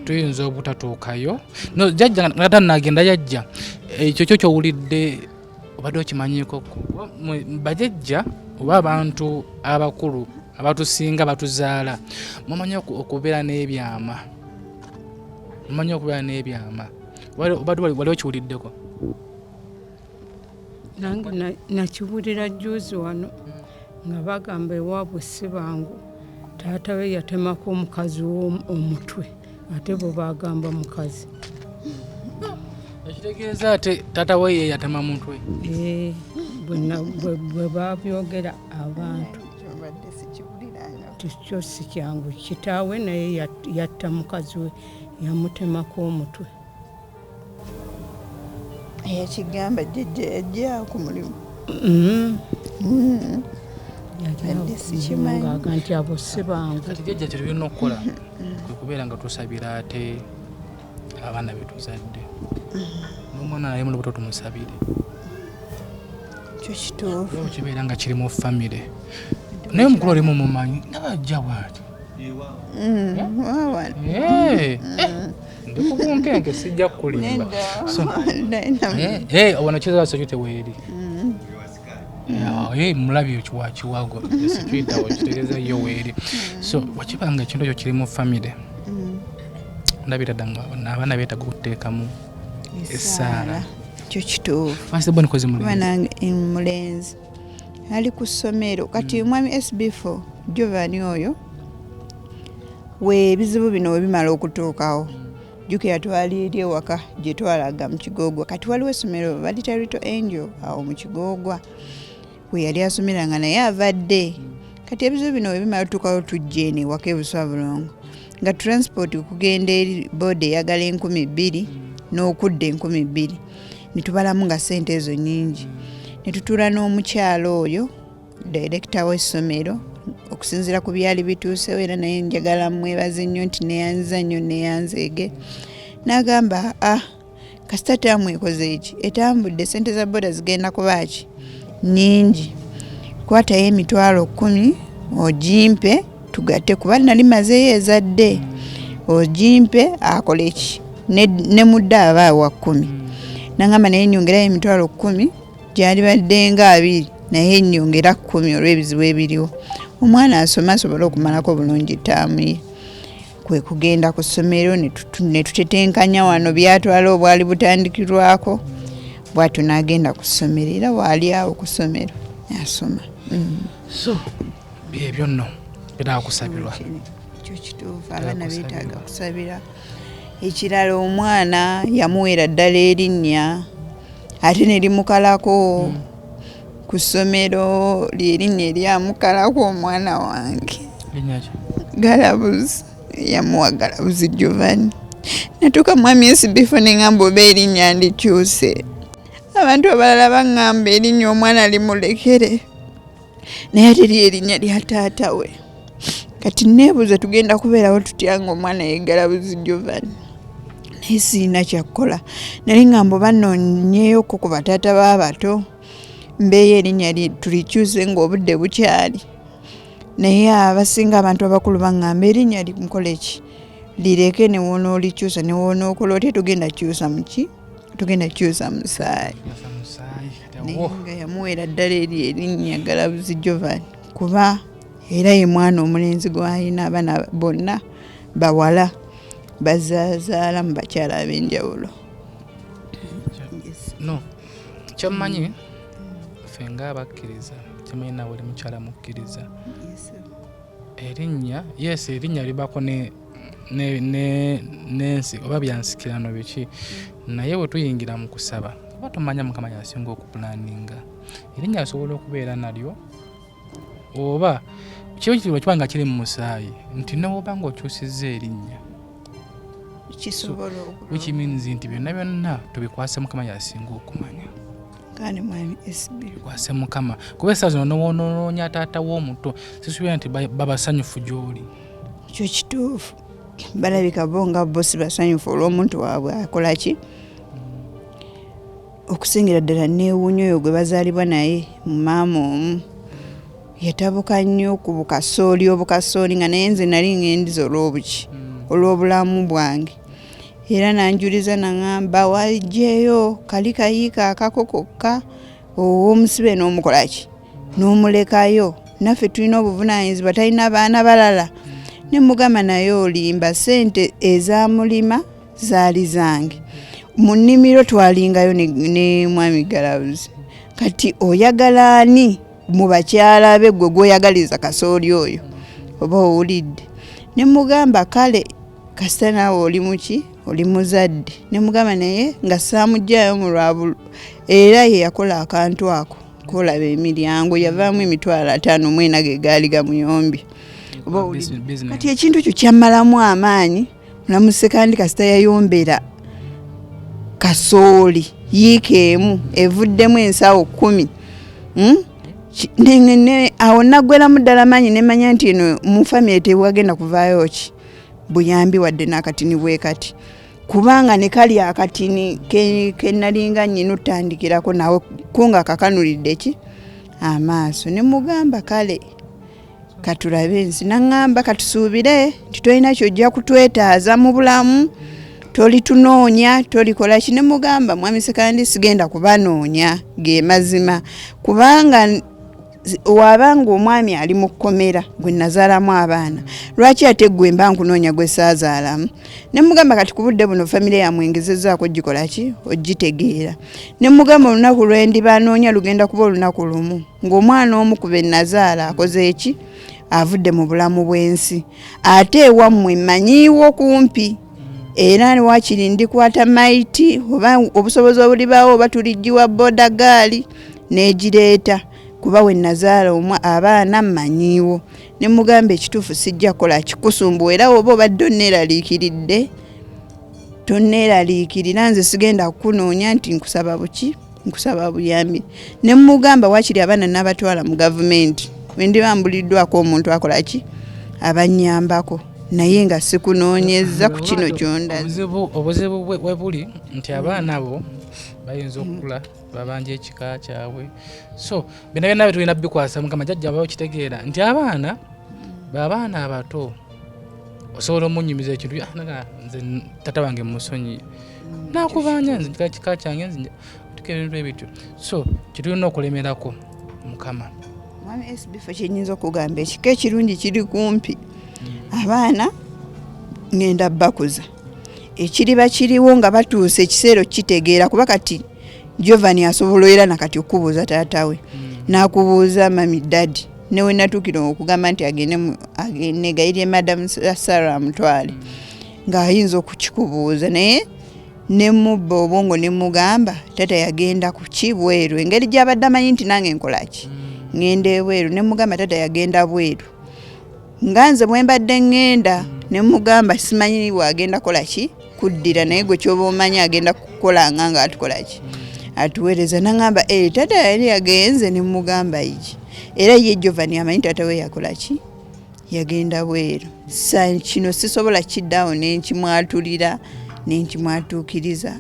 tuyinza obutatuukayo no jjajja nga nagenda yajja ekyo kyo kyowulidde obadde okimanyiiko bajajja oba abantu abakulu abatusinga batuzaala mumanyi okubeera n'ebyama wali okiwuliddeko nange nakiwulira juzi wano nga bagamba ewaabwe si bangu taata we yatemako omukazi omutwe ate bo bagamba mukazi. Ekitegeeza ate taata we ye yatema mutwe. Bwe babyogera abantu tikyo si kyangu. Kitaawe naye yatta mukazi we yamutemako omutwe. Yakigamba jjajja yajja ku mulimu. Ngaaga nti abo si bangu. Kati jjajja kye tulina okukola kwe kubeera nga tusabira ate abaana be tuzadde. N'omwana naye mu lubuto tumusabire. Kyo kituufu. Kibeera nga kiri mu famire. Naye omukulu oli mumumanyi nga bajja bw'ati. Ndi ku bunkenke sijja kukulimba. Wano kizaso kiteweeri. Mulabi wakiwago sikiyitawo kitegeeza yo weeri. So wakibanga ekintu ekyo kiri mu famire. Ndabira ddanga abaana beetaaga okuteekamu essaala. Kyo kituufu. Fasibwa nikoze mulenzi ali ku ssomero kati mwami SB4 Giovanni oyo we ebizibu bino we bimala okutuukawo jjukira twali eri ewaka gye twalaga mu Kigoogwa. Kati waliwo essomero balita Little Angel awo mu Kigoogwa we yali asomeranga naye avadde. Kati ebizibu bino we bimala okutuukawo tujja eno ewaka e Buswabulongo nga transport kugenda eri boda eyagala 2,000 n'okudda 2,000 ne tubalamu nga ssente ezo nnyingi. Ne tutuula n'omukyalo oyo director w'essomero okusinziira ku byali bituusewo era naye njagala mwebaze nnyo nti neyanziza nnyo neyanzeege. N'agamba kasita taamu ekoze eki etambudde ssente za boda zigenda kuba ki nnyingi. Kwatayo emitwalo 10 ogimpe tugatte kuba nali mazeeyo ezadde. Ogimpe akole ki ne mudde aba wa 10. N'agamba naye nnyongerayo emitwalo 10 gyali badde nga 2 naye nnyongera 10 olw'ebizibu ebiriwo. Omwana asoma asobole okumalako bulungi taamu ye. Kwe kugenda ku ssomero ne tutetenkanya wano byatwala obwali butandikirwako bwatyo n'agenda ku ssomero era waali awo ku ssomero asoma. So byebyo nno era kusabirwa. Kyo kituufu abaana beetaaga kusabira. Ekirala omwana yamuweera ddala erinnya ate ne limukalako ku ssomero ly'erinnya eryamukalako omwana wange. Galabuzi yamuwa Galabuzi Giovanni. Natuuka mwami SB4 ne ngamba oba erinnya ndikyuse. Abantu abalala baŋŋamba erinnya omwana limulekere naye ate ly'erinnya lya taata we. Kati neebuuza tugenda kubeerawo tutya ng'omwana ye Galabuzi Giovanni. Naye sirina kyakkola. Nali ngamba oba nnoonyeeyoko ku bataata b'abato mbeeyo erinnya tulikyuse ng'obudde bukyali. Naye abasinga abantu abakulu baŋŋamba erinnya limukola ki lireke ne wonoolikyusa ne wonookola otya tugenda kyusa mu ki tugenda kyusa musaayi. Naye nga yamuweera ddala eri erinnya Galabuzi Giovanni kuba era ye mwana omulenzi gw'alina abaana bonna bawala bazaazaala mu bakyala ab'enjawulo. No kyammanyi ffe ng'abakkiriza kimanyi nawe oli mukyala mukkiriza erinnya erinnya libako n'ensi oba byansikirano biki naye bwe tuyingira mu kusaba oba tumanya Mukama yasinga okupulaninga erinnya asobola okubeera nalyo oba kiba kitibwa kiba nga kiri mu musaayi nti newoba ng'okyusizza erinnya kisobola okuba which means nti byonna byonna tubikwase Mukama yasinga okumanya. Kandi mwami SB bikwase Mukama kuba essaawa zino n'onoonya taata w'omuto sisuubira nti babasanyufu gy'oli. Kyo kituufu balabika bo nga bo si basanyufu olw'omuntu waabwe akola ki okusingira ddala neewuunya oyo gwe bazaalibwa naye mu maama omu yatabuka nnyo ku obukasooli nga naye nze nali ngendiza olw'obuki olw'obulamu bwange era nanjuliza naŋŋamba wajjeeyo kali kayiika akako kokka ow'omusibe n'omukola ki n'omulekayo naffe tulina obuvunaanyizibwa talina baana balala ne mugamba naye olimba ssente ezamulima zaali zange mu nnimiro twalingayo ne mwami Galabuzi kati oyagala ani mu bakyala be gwe gw'oyagaliza kasooli oyo oba owulidde. Ne mugamba kale kasita naawe oli muki oli muzadde. Ne mugamba naye nga saamugjayo mu lwabulu era ye yakola akantu ako kolaba emiryango yavaamu $50,000 mwena ge gaali gamuyombye. Kati ekintu kyo kyammalamu amaanyi mulamusse kandi kasita yayombera kasooli yiika emu evuddemu ensawo 10. Awo naggweramu ddala maanyi ne manya nti eno mu famire tewagenda kuvaayo ki buyambi wadde n'akatini bwe kati. Kubanga ne kali akatini ke nalinga nnyina otandikirako nawe kunga kakanulidde ki amaaso. Ne mugamba kale katulabe ensi. Naŋŋamba katusuubire nti tolina kyojja kutwetaaza mu bulamu, tolitunoonya, tolikola ki. Ne mugamba mwami Sekandi sigenda kubanoonya ge mazima kubanga wabanga omwami ali mu kkomera gwe nazaalamu abaana lwaki ate gwe mba nkunoonya gwe saazaalamu. Ne mugamba kati ku budde buno famire yamwengezezzaako gikola ki ogitegeera. Ne mugamba olunaku lwe ndibanoonya lugenda kuba olunaku lumu ng'omwana omu ku be nazaala akoze eki avudde mu bulamu bw'ensi ate ewammwe mmanyiiwo kumpi era wakiri ndikwata maiti oba obusobozi obulibaawo oba tulijjiwa boda gaali n'egireeta kuba we nazaala abaana mmanyiiwo. Ne mugamba ekituufu sijja kola kikusumbu era oba obadde onneeraliikiridde tonneeraliikirira nze sigenda kukunoonya nti nkusaba buki nkusaba buyambi. Ne mugamba wakiri abaana n'abatwala mu gavumenti wendi bambuliddwako omuntu akola ki abanyambako naye nga sikunoonyeza ku kino kyondaze. Obuzibu bwe buli nti abaana abo bayinza okukula babanja ekika kyabwe so bino byonna tulina bikwasa mukama jjajja abawo kitegeera nti abaana babaana abato osobola omunyumiza ekintu nze tata wange musonyi nakubanja nze kika kyange nze ebintu ebityo so kitulina okulemerako mukama. Mwami SB4 kyenyinza okugamba ekika ekirungi kiri kumpi abaana ngenda bakuza ekiriba kiriwo nga batuuse ekiseera kitegeera kuba kati Giovanni asobola era nakati okubuuza taatawe nakubuuza mami daddy newe natuukira okugamba nti agende gayirye Madam Sarah Mutwale ng'ayinza okukikubuuza naye ne mubba obwongo ne mugamba tata yagenda ku kibweru engeri gy'abadde amanyi nti nange nkolaki ngenda ebweru. Ne mugamba tata yagenda bweru nga nze bwe mbadde ngenda ne mugamba simanyi wagenda kola ki kuddira naye gwe kyoba omanyi agenda kukola nga atukola ki atuweereza. Naŋŋamba tata yali yagenze ne mugamba iki era ye Giovanni amanyi tata we yakola ki yagenda bweru. Kino sisobola kiddaawo nenkimwatulira nenkimwatuukiriza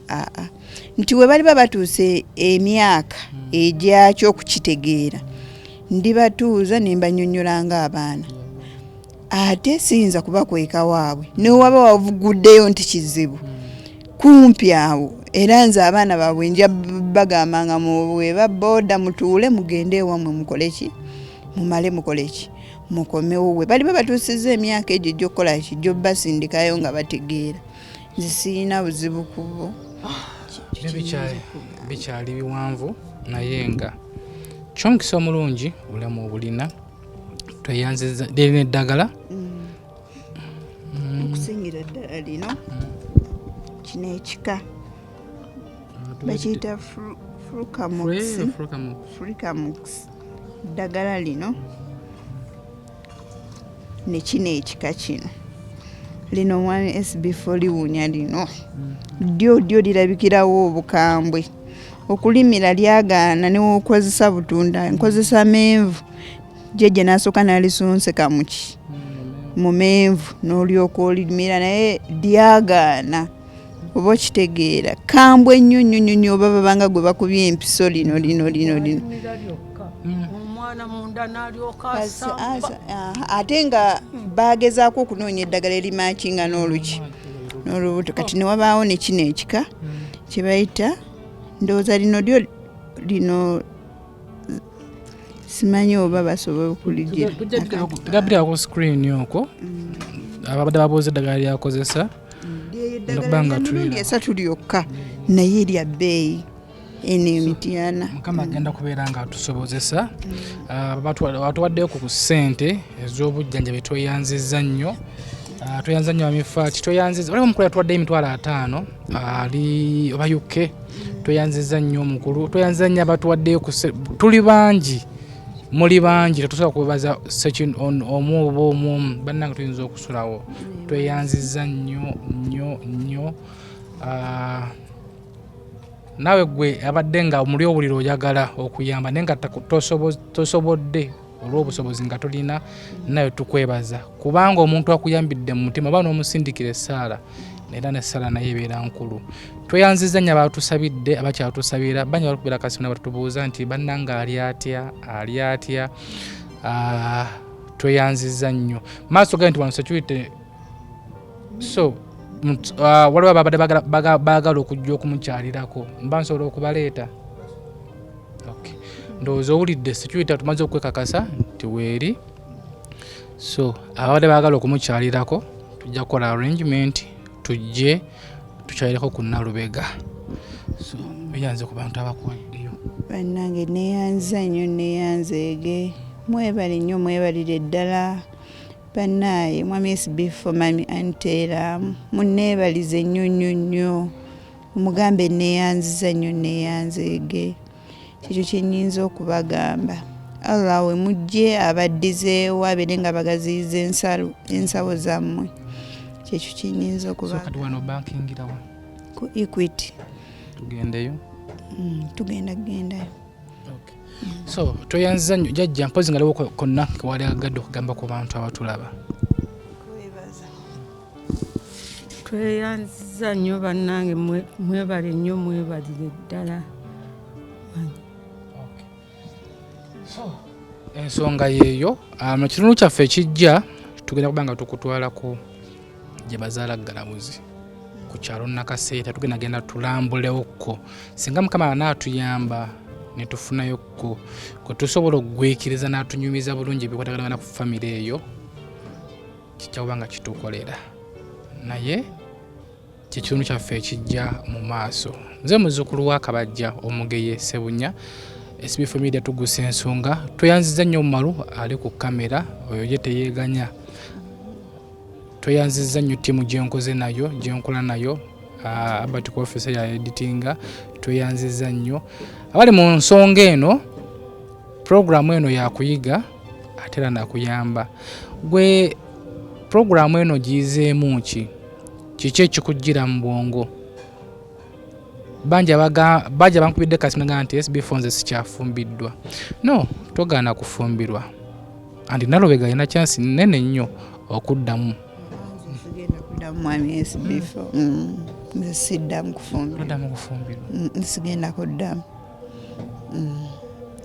nti we bali batuuse emyaka egyakyo okukitegeera ndibatuuza ne mbanyonnyola ng'abaana ate siyinza kubakweka waabwe newaba wavuguddeyo nti kizibu kumpi awo era nze abaana baabwe nja bagambanga bweba boda mutuule mugende ewammwe mukoleki mumale mukoleki mukomewo we bali babatuusizza emyaka egyo gy'okukola ki gy'obbasindikayo nga bategeera. Nze siyina buzibu kubo bikyali biwanvu naye nga kyomukisa omulungi obulamu obulina tweyanziza lirina eddagala okusingira eddala lino kino ekika bakiyita Frucamox eddagala lino ne kino ekika kino lino omwami SB4 liwunya lino ddyo lirabikirawo obukambwe okulimira lyagaana newokozesa butunda nkozesa menvu jeje nasooka nalisonseka muki mu menvu n'olyoka olimira naye lyagaana oba okitegeera kambwe nnyo oba babanga gwe bakubye empiso lino omwana munda n'alyoka ate nga bagezaako okunoonya eddagala erimakinga n'oluki n'olubuto kati newabaawo ne kino ekika kye bayita ndowooza lino simanyi oba basobola okuligira tugabira ku screen okwo ababadde babuuza eddagala lyakozesa esatu lyokka naye lya bbeeyi ene mitiana mukama agenda kubeera nga atusobozesa batuwaddeyo ku ssente ez'obujjanjabi tweyanziza nnyo tweyanza nnyo amifaati tweyanziza waliwo omukulu yatuwaddeyo emitwalo 5 ali oba UK tweyanziza nnyo omukulu tweyanziza nnyo abatuwaddeyo tuli bangi muli bangi tetusobola kubebaza omu oba omu bannanga tuyinza okusulawo tweyanziza nnyo naawe gwe abadde nga omuli owulira oyagala okuyamba naye nga tosobodde olw'obusobozi nga tolina nawe tukwebaza kubanga omuntu akuyambidde mu mutima oba n'omusindikira essaala era n'essaala naye ebeera nkulu tweyanziza nnyo abatusabidde abakyatusabira bangi balikubeera kasi na batubuuza nti bannanga ali atya tweyanziza nnyo maaso gali nti wano security so waliwo ababadde baagala okujja okumukyalirako mba nsobola okubaleeta ndowooza owulidde security tumaze okwekakasa nti weeri so ababadde baagala okumukyalirako tujja kukola arrangement tujje tukyalireko ku Nalubega so eyanze ku bantu abakuwaddeyo bannange neyanza nnyo neyanzeege mwebale nnyo mwebalire ddala bannaye mwami SB4 mami Entiisa munneebalize nnyo omugambe neyanziza nnyo neyanzeege kikyo kyenyinza okubagamba Allah we mujje abaddizeewo abeere nga bagaziyiza ensawo zammwe kyekyo kyenyinza okubakati wano bankingirawo ku Equity tugendeyo tugenda kugendayo so tweyanziza nnyo jjajja mpozi nga liwo konna kewali agadde okugamba ku bantu abatulaba tweyanziza nnyo bannange mwebale nnyo mwebalire ddala ensonga yeeyo mu kitundu kyaffe ekijja tugenda kuba nga tukutwalako gye bazaala galabuzi ku kyalo Nakaseeta tugenda genda tulambulewokko singa mukama anaatuyamba netufunayokko kwe tusobola okugwikiriza n'atunyumiza bulungi ebikwatagana ku famire eyo kijja kuba nga kitukolera naye kikitundu kyaffe ekijja mu maaso nze muzzukulu wa Kabajja Omugeye Sebunya SB4 Media Tuggussa Enssonga tweyanziza nnyo Malu ali ku kamera oyo ye teyeeganya tweyanziza nnyo ttiimu gyenkoze nayo gyenkola nayo abati ku office ya editinga tweyanziza nnyo abali mu nsonga eno programu eno yakuyiga ate era nakuyamba gwe programu eno giyizeemu kiki ekikujjira mu bwongo banja bankubidde kasi naga nti SB4 nze sikyafumbiddwa no togaana kufumbirwa andi Nalubega alina chance nene nnyo okuddamu mwami SB4 nze siddamu kufumbirwa sigenda kuddamu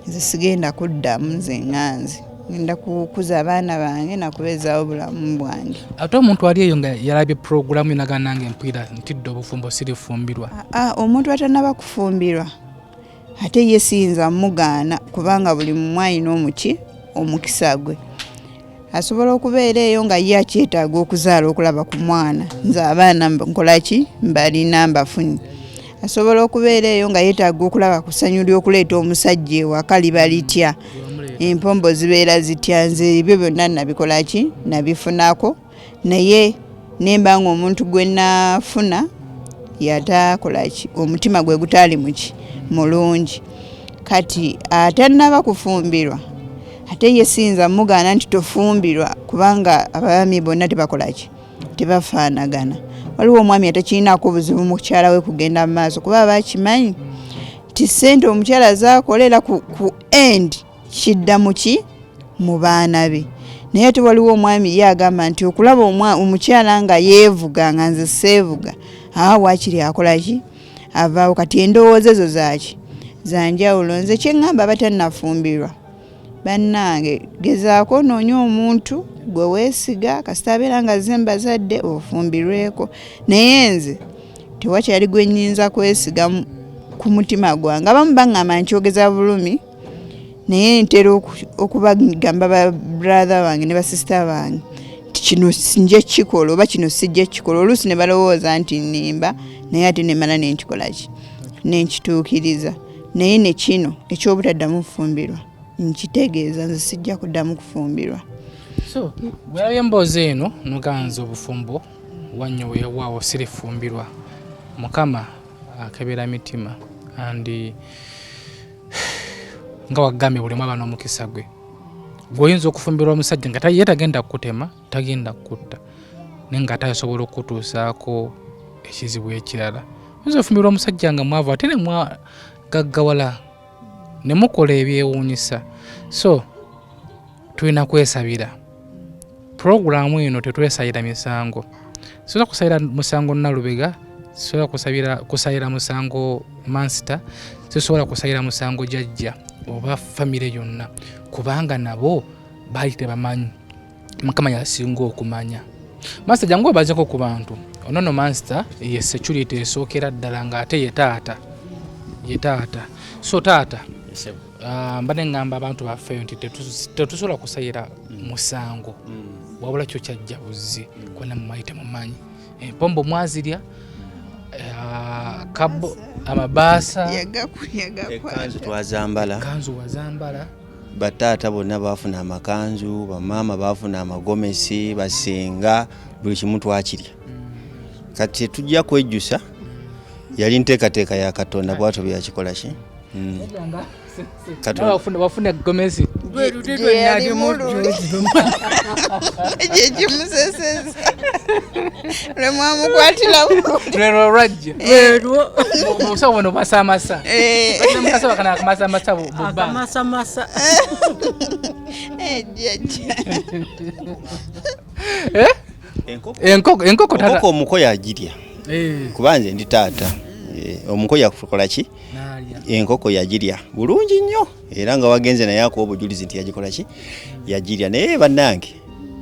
nze sigenda kuddamu nze nganze ngenda kukuza abaana bange nakubeezaawo obulamu bwange ate omuntu ali eyo nga yalabye programu enaga nange mpira ntidde obufumbo sirifumbirwa omuntu atanaba kufumbirwa ate ye siyinza mugaana kubanga buli mumwayina omukisa gwe asobola okubeera eyo nga ye akyetaaga okuzaala okulaba ku mwana nze abaana nkolaki mbalina mbafunye asobola okubeera eyo nga yeetaaga okulaba ku ssanyu ly'okuleeta omusajja ewaka liba litya empombo zibeera zitya nze ebyo byonna nabikolaki nabifunako naye nemba nga omuntu gwe nafuna yatakolaki omutima gwe gutaali mulungi kati atanaba kufumbirwa ate ye siyinza mugaana nti tofumbirwa kubanga abaami bonna tebakolaki tebafaanagana waliwo omwami atakirinako obuzibu mu kukyala we kugenda mu maaso kuba bakimanyi ti ssente omukyala zaakolera ku end kidda mu baana be naye ate waliwo omwami ye agamba nti okulaba omukyala nga yeevuga nga nze seevuga waakiri akolaki avaawo kati endowooza ezo zaki zanjawulo nze kyeŋŋamba batannafumbirwa bannange gezaako noonya omuntu gwe weesiga kasita abeera nga ze mbazadde ofumbirweko naye nze tewakyali gwe nnyinza kwesiga ku mutima gwange abamu baŋŋamba nkyogeza bulumi naye ntera okubagamba ba brother bange ne basista bange nti kino nje kikola oba kino sijja kikola oluusi ne balowooza nti nnimba naye ate nemala nenkikolaki nenkituukiriza naye ne kino ekyobutaddamu kufumbirwa nkitegeeza nze sijja kuddamu kufumbirwa. So bwalabye emboozi eno noganza obufumbo wannyo weewaawo sirifumbirwa mukama akebera mitima andi nga wagambye buli mwana n'omukisa gwe gwoyinza okufumbirwa omusajja nga ye tagenda kukutema tagenda kukutta naye nga tasobola okukutuusaako ekizibu ekirala. Oyinza okufumbirwa omusajja nga mwavu ate ne mwagaggawala ne mukola ebyewuunyisa. So tulina kwesabira puroguramu eno tetwesayira misango. Sobola kusayira musango Nalubega, sobola kusayira musango Mansita, sobola kusayira musango Jajja oba famire yonna kubanga nabo baali tebamanyi mukama yasinga okumanya. Mansita jangu obazeko ku bantu onono Mansita ye security esookera ddala nga ate ye taata. So taata mbadde ngamba abantu baffeyo nti tetusobola kusayira musango wabula kyo kyajja buzzi kwonna mumanyi temumanyi empombo mwazirya kabo amabaasa ekanzu twazambala bataata bonna baafuna amakanzu bamaama baafuna amagomesi basenga buli kimu twakirya kati tujja kwejjusa yali nteekateeka ya Katonda bwatyo byakikola ki wafuna gomesi ekimuseseze lwemwamukwatiramu lwero lwajja obusawo buno masamasa mukasa wakana akamasamasa akamasamasa enkoko omuko yagirya kubanze ndi taata omuko yakukola ki enkoko yagirya bulungi nnyo era nga wagenze naye ako obujulizi nti yagikola ki yagirya. Naye bannange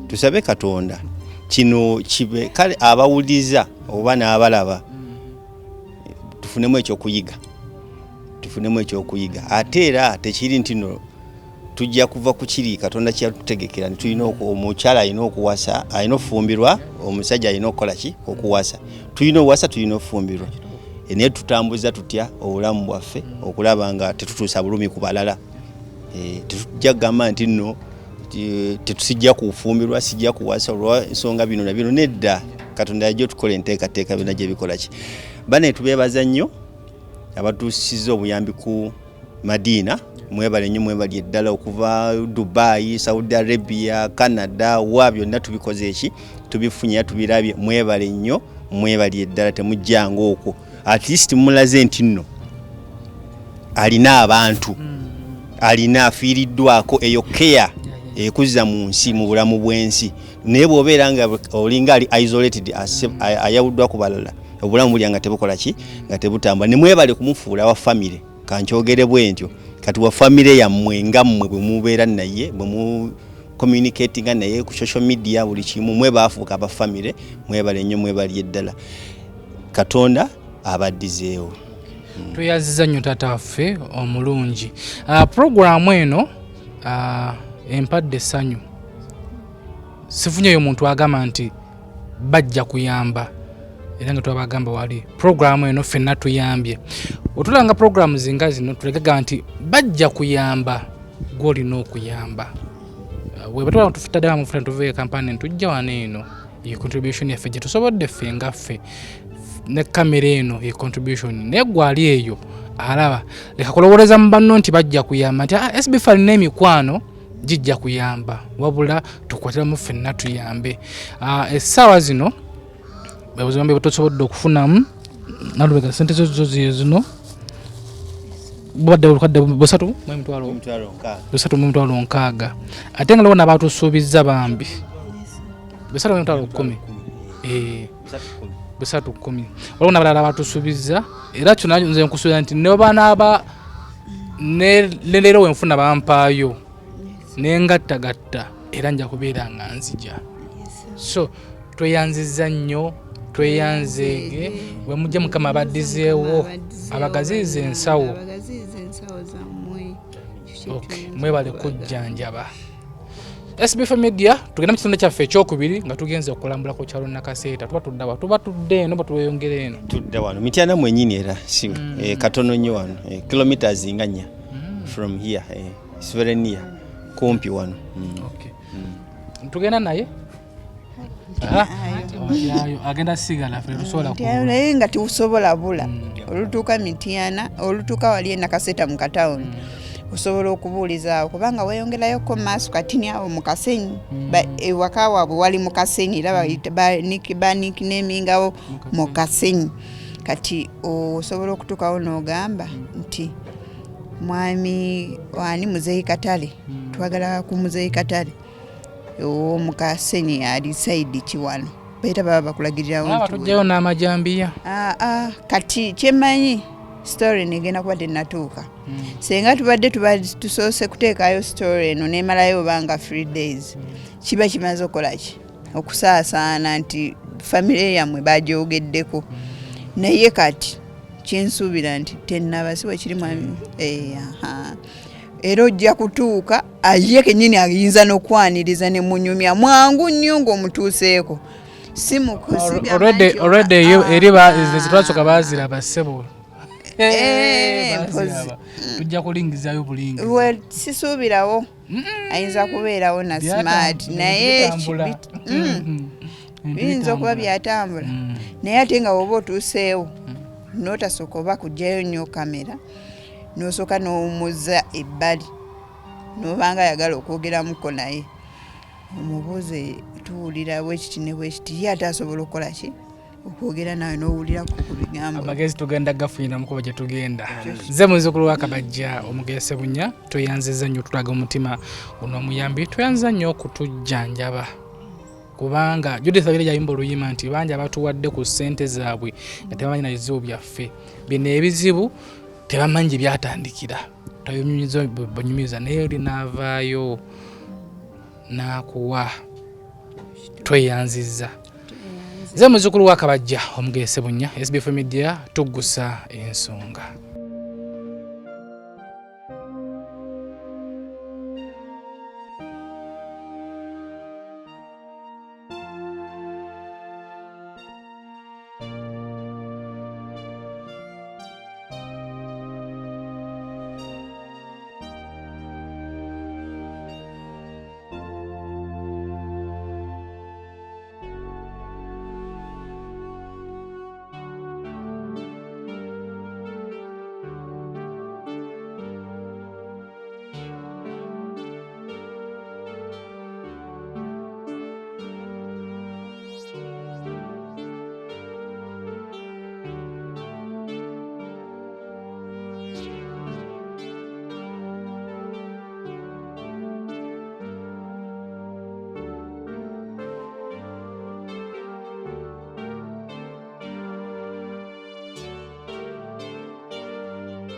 tusabe Katonda kino kibe kale abawuliza oba n'abalaba tufunemu ekyokuyiga ate era tekiri nti no tujja kuva ku kiri Katonda kyatutegekera nti tulina omukyala alina okuwasa alina ofumbirwa omusajja alina okukola ki okuwasa tulina owasa tulina ofumbirwa naye tutambuza tutya obulamu bwaffe okulaba nga tetutuusa bulumi ku balala. Tetujja kugamba nti nno tetusijja kufumbirwa sijja kuwasa olw'ensonga bino na bino nedda Katonda yajja tukola enteekateeka byonna gye bikola ki. Bane tubeebaza nnyo abatuusiza obuyambi ku Madinah mwebale nnyo mwebali eddala okuva Dubai, Saudi Arabia, Canada wa byonna tubikoze eki tubifunye tubirabye mwebale nnyo mwebali eddala temujjanga okwo at least mulaze nti nno alina abantu alina afiiriddwako eyo care ekuzza mu nsi mu bulamu bw'ensi naye bw'obeera nga olinga ali isolated ayawuddwa ku balala obulamu buli nga tebukola ki nga tebutambula ne mwebale kumufuula wa family kankyogere bwentyo kati wa family yammwe nga mmwe bwe mubeera naye bwe mu communicating naye ku social media buli kimu mwebaafuuka aba family mwebale nnyo mwebali eddala Katonda abaddizeewo. Tuyaziza nnyo taata waffe omulungi. Programu eno empadde essanyu sifunyeyo omuntu agamba nti bajja kuyamba era nga twabagamba wali programu eno ffenna tuyambye otulanga programu zinga zino tulegaga nti bajja kuyamba gw'olina okuyamba webatwala tufita ddala mufuna tuveeyo kampani tujja wano eno ye contribution yaffe gye tusobodde ffe nga ffe ne kamera eno ye contribution naye gwali eyo alaba leka kulowooleza mu banno nti bajja kuyamba nti SB4 alina emikwano gijja kuyamba wabula tukwatiramu ffenna tuyambe. Essaawa zino bwebuzimbe bwetusobodde okufunamu Nalubega sente zo zino bwadde olukadde 3,600 ate nga lwona batusuubizza bambi 3,10 3,10 waliwo n'abalala batusuubizza era kyo nze nkusuubira nti ne banaaba ne leero wenfuna bampaayo nengattagatta era nja kubeera nga nzija. So tweyanzizza nnyo tweyanzeege bwe mujja mukama abaddizeewo abagaziiza ensawo mwebale kujjanjaba. SB4 Media tugenda mu kitundu kyaffe ekyokubiri nga tugenze okulambula ku kyalo Nakaseeta tuba tudde eno batweyongere eno tudda wano Mityana mwenyini era katono nnyo wano kilometers nga 4 from here it's very near kumpi wano tugenda naye agenda sigala ffe lusobola naye nga tusobola bula olutuuka Mityana olutuuka wali Nakaseeta mu katawuni osobola okubuuliza kubanga weyongerayoko maaso katini awo mu Kasenyi ewaka waabwe wali mu Kasenyi era baniknemingawo mu Kasenyi kati osobola okutuukawo n'ogamba nti mwami wani Muzeeyi Katale twagala ku Muzeeyi Katale mu Kasenyi ali saidi kiwano beta baba bakulagirirawo tujjayo n'amajambiya kati kyemanyi story negenda kubadde natuuka senga tubadde tusoose kuteekayo story eno nemalayo banga 3 days kiba kimaze okolaki okusaasaana nti family yammwe bajoogeddeko naye kati kyensuubira nti tennabasiwa kiri mwami era ojja kutuuka aye kennyini ayinza n'okwaniriza ne munyumya mwangu nnyo ng'omutuuseeko already eri zitwasoka baziraba ssebo tujja kulingizayo bulingi sisuubirawo ayinza kubeerawo na smart naye biyinza okuba byatambula naye ate nga woba otuuseewo n'otasooka oba kugjayo nnyo kamera n'osooka n'owummuza ebbali n'obanga ayagala okwogeramuko naye omubuuze tuwulira bwekiti ne bwekiti ye ate asobola okukola ki okwogera nawe n'owulira ku bigambo amagezi tugenda gafunira mukuba gye tugenda nze muzzukulu wa Kabajja Omugese Bunya tweyanziza nnyo tulaga omutima guno omuyambi tweyanziza nnyo okutujjanjaba kubanga Judith abire yayimba oluyima nti banja batuwadde ku ssente zaabwe nga tebamanyi na bizibu byaffe bino ebizibu tebamanyi byatandikira tayumiza bonyumiza naye linaavaayo nakuwa tweyanziza nze muzzukulu wa Kabajja Omugese Bunya SB4 Media Tuggussa Enssonga.